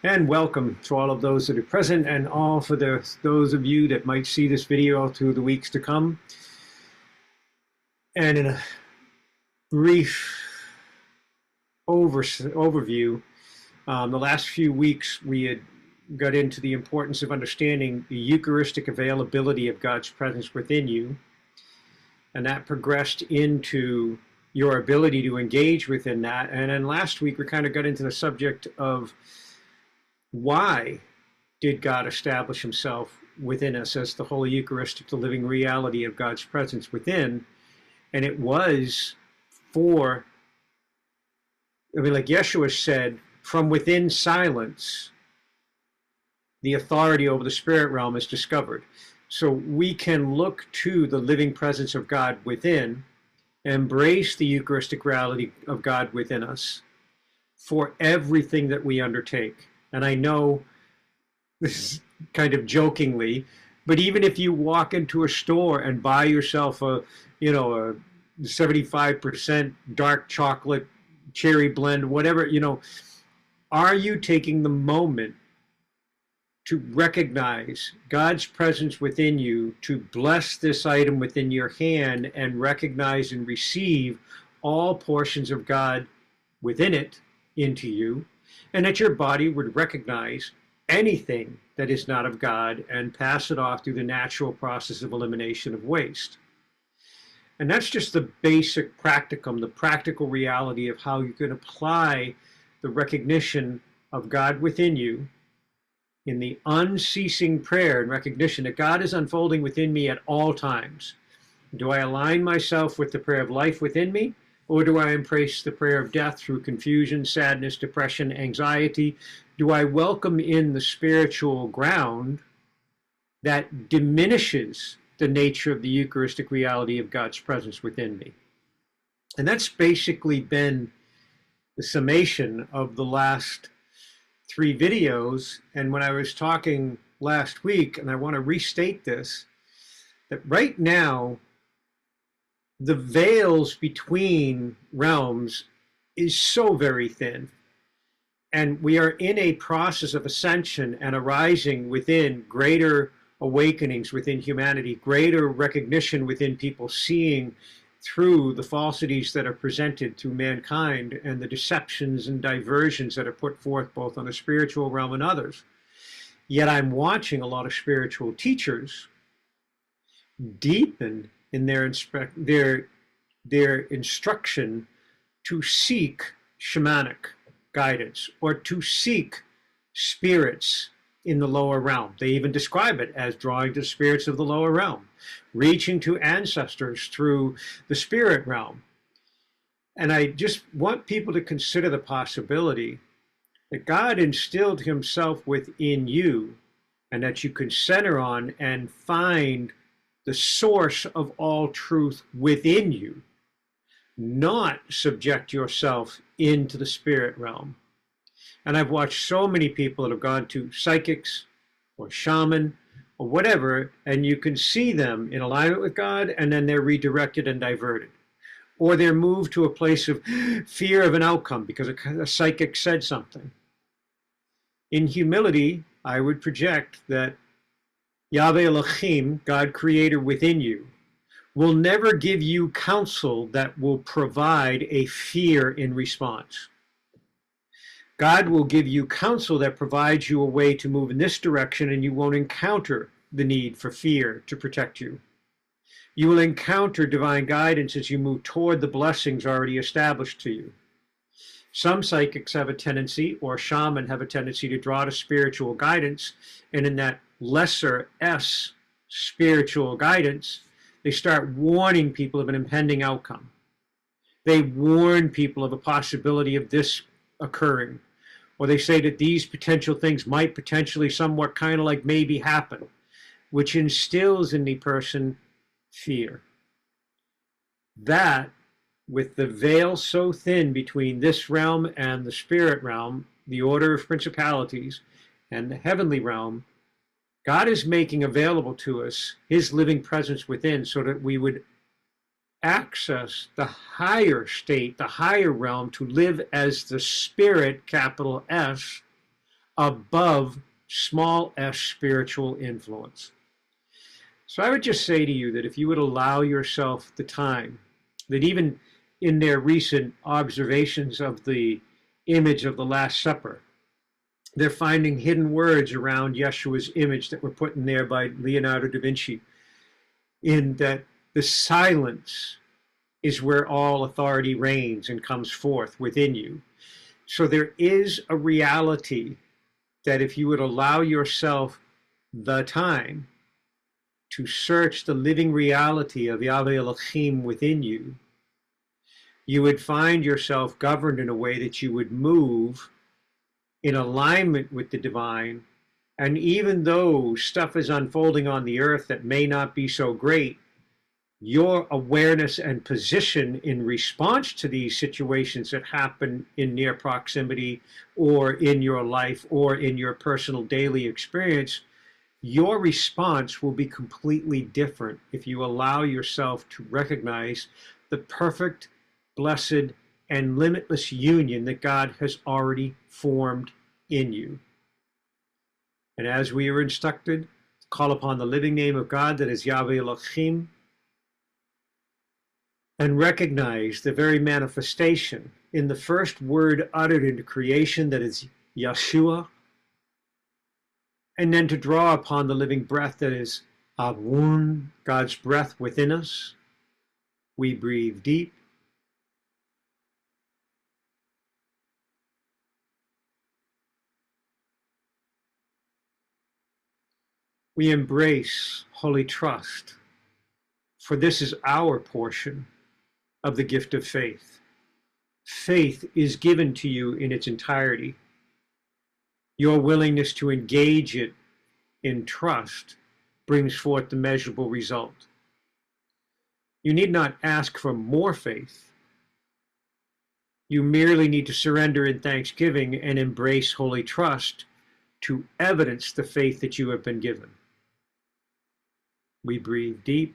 And welcome to all of those that are present and all for those of you that might see this video through the weeks to come. And in a brief overview, the last few weeks we had got into the importance of understanding the Eucharistic availability of God's presence within you. And that progressed into your ability to engage within that. And then last week we kind of got into the subject of why did God establish himself within us as the Holy Eucharistic, the living reality of God's presence within? And it was for, like Yeshua said, from within silence, the authority over the spirit realm is discovered. So we can look to the living presence of God within, embrace the Eucharistic reality of God within us for everything that we undertake. And I know this is kind of jokingly, but even if you walk into a store and buy yourself a 75% dark chocolate cherry blend, whatever, are you taking the moment to recognize God's presence within you, to bless this item within your hand and recognize and receive all portions of God within it into you, and that your body would recognize anything that is not of God and pass it off through the natural process of elimination of waste? And that's just the basic practicum, the practical reality of how you can apply the recognition of God within you in the unceasing prayer and recognition that God is unfolding within me at all times. Do I align myself with the prayer of life within me, or do I embrace the prayer of death through confusion, sadness, depression, anxiety? Do I welcome in the spiritual ground that diminishes the nature of the Eucharistic reality of God's presence within me? And that's basically been the summation of the last 3 videos. And when I was talking last week, and I want to restate this, that right now, the veils between realms is so very thin. And we are in a process of ascension and arising within greater awakenings within humanity, greater recognition within people, seeing through the falsities that are presented to mankind and the deceptions and diversions that are put forth both on the spiritual realm and others. Yet I'm watching a lot of spiritual teachers deepen in their instruction to seek shamanic guidance or to seek spirits in the lower realm. They even describe it as drawing to spirits of the lower realm, reaching to ancestors through the spirit realm. And I just want people to consider the possibility that God instilled himself within you and that you can center on and find the source of all truth within you, not subject yourself into the spirit realm. And I've watched so many people that have gone to psychics or shaman or whatever, and you can see them in alignment with God, and then they're redirected and diverted. Or they're moved to a place of fear of an outcome because a psychic said something. In humility, I would project that Yahweh Elohim, God creator within you, will never give you counsel that will provide a fear in response. God will give you counsel that provides you a way to move in this direction, and you won't encounter the need for fear to protect you. You will encounter divine guidance as you move toward the blessings already established to you. Some psychics have a tendency, or shaman have a tendency, to draw to spiritual guidance, and in that lesser S spiritual guidance, they start warning people of an impending outcome. They warn people of a possibility of this occurring. Or they say that these potential things might potentially somewhat kind of like maybe happen, which instills in the person fear. That, with the veil so thin between this realm and the spirit realm, the order of principalities, and the heavenly realm, God is making available to us his living presence within so that we would access the higher state, the higher realm, to live as the spirit, capital S, above small s spiritual influence. So I would just say to you that if you would allow yourself the time, that even in their recent observations of the image of the Last Supper, they're finding hidden words around Yeshua's image that were put in there by Leonardo da Vinci, in that the silence is where all authority reigns and comes forth within you. So there is a reality that if you would allow yourself the time to search the living reality of Yahweh Elohim within you, you would find yourself governed in a way that you would move in alignment with the divine. And even though stuff is unfolding on the earth that may not be so great, your awareness and position in response to these situations that happen in near proximity or in your life or in your personal daily experience, your response will be completely different if you allow yourself to recognize the perfect, blessed, and limitless union that God has already formed in you. And as we are instructed, call upon the living name of God that is Yahweh Elohim, and recognize the very manifestation in the first word uttered into creation, that is Yeshua, and then to draw upon the living breath that is Avun, God's breath within us. We breathe deep. We embrace holy trust, for this is our portion of the gift of faith. Faith is given to you in its entirety. Your willingness to engage it in trust brings forth the measurable result. You need not ask for more faith. You merely need to surrender in thanksgiving and embrace holy trust to evidence the faith that you have been given. We breathe deep.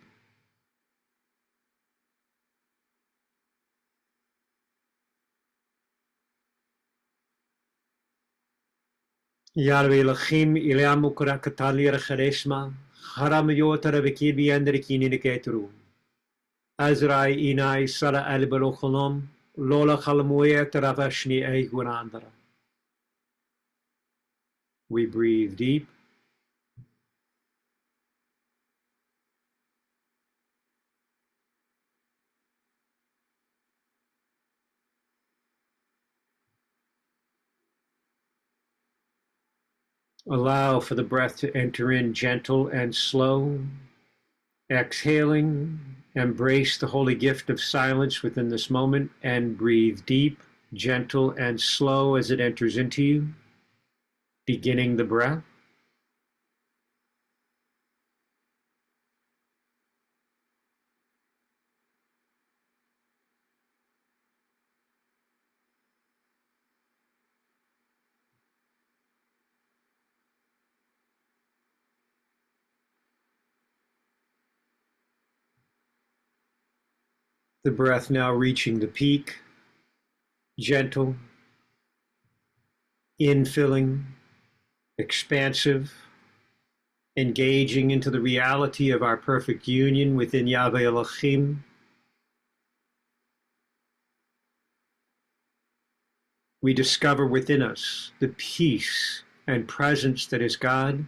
Yahweh Elohim ilamu kurakatali recharesma haramiyot arabekirbi andrikini neketru. Azrai inai sara albalocholom lola chalmuya taravashni eiguanandara. We breathe deep. Allow for the breath to enter in gentle and slow. Exhaling, embrace the holy gift of silence within this moment and breathe deep, gentle, and slow as it enters into you, beginning the breath. The breath now reaching the peak, gentle, infilling, expansive, engaging into the reality of our perfect union within Yahweh Elohim. We discover within us the peace and presence that is God.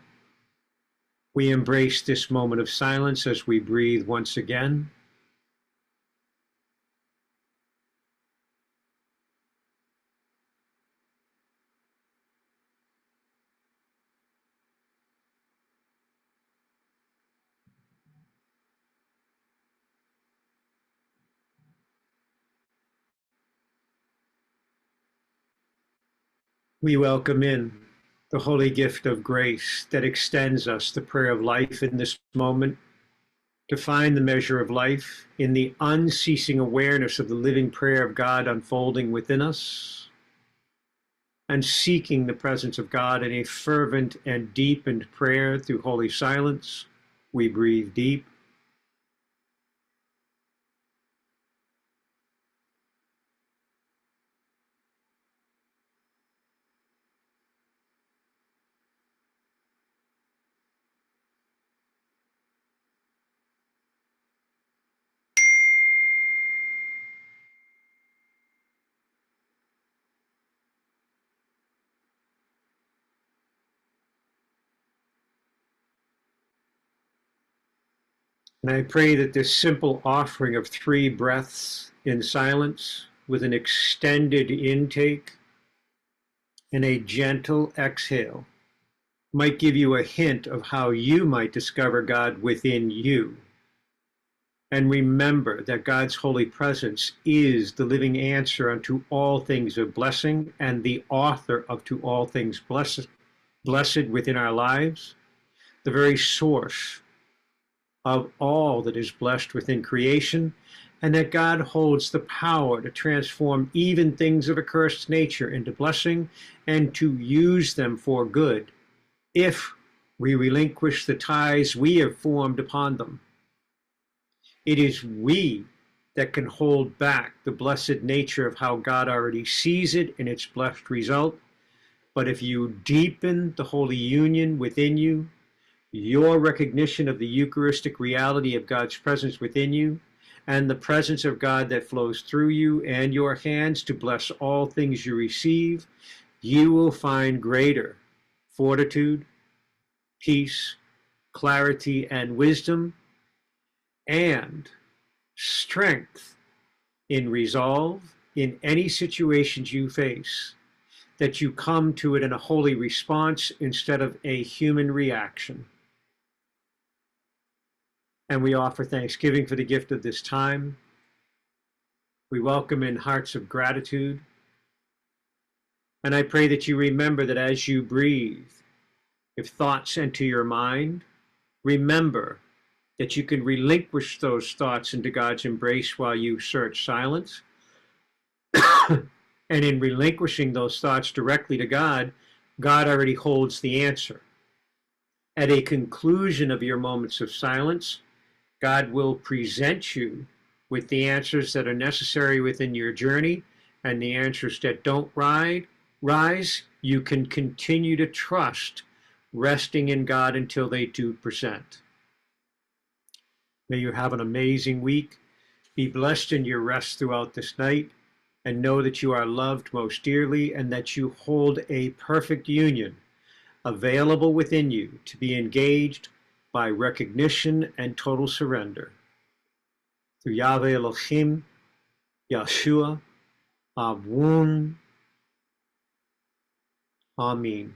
We embrace this moment of silence as we breathe once again. We welcome in the holy gift of grace that extends us the prayer of life in this moment, to find the measure of life in the unceasing awareness of the living prayer of God unfolding within us, and seeking the presence of God in a fervent and deepened prayer through holy silence. We breathe deep. And I pray that this simple offering of 3 breaths in silence with an extended intake and a gentle exhale might give you a hint of how you might discover God within you. And remember that God's holy presence is the living answer unto all things of blessing and the author of to all things blessed within our lives, the very source of all that is blessed within creation, and that God holds the power to transform even things of a cursed nature into blessing and to use them for good if we relinquish the ties we have formed upon them. It is we that can hold back the blessed nature of how God already sees it in its blessed result. But if you deepen the holy union within you, your recognition of the Eucharistic reality of God's presence within you, and the presence of God that flows through you and your hands to bless all things you receive, you will find greater fortitude, peace, clarity, and wisdom, and strength in resolve in any situations you face, that you come to it in a holy response instead of a human reaction. And we offer thanksgiving for the gift of this time. We welcome in hearts of gratitude. And I pray that you remember that as you breathe, if thoughts enter your mind, remember that you can relinquish those thoughts into God's embrace while you search silence. And in relinquishing those thoughts directly to God, God already holds the answer. At a conclusion of your moments of silence, God will present you with the answers that are necessary within your journey, and the answers that don't rise, you can continue to trust, resting in God until they do present. May you have an amazing week. Be blessed in your rest throughout this night, and know that you are loved most dearly and that you hold a perfect union available within you to be engaged by recognition and total surrender. Through Yahweh Elohim, Yeshua, Avun, Amen.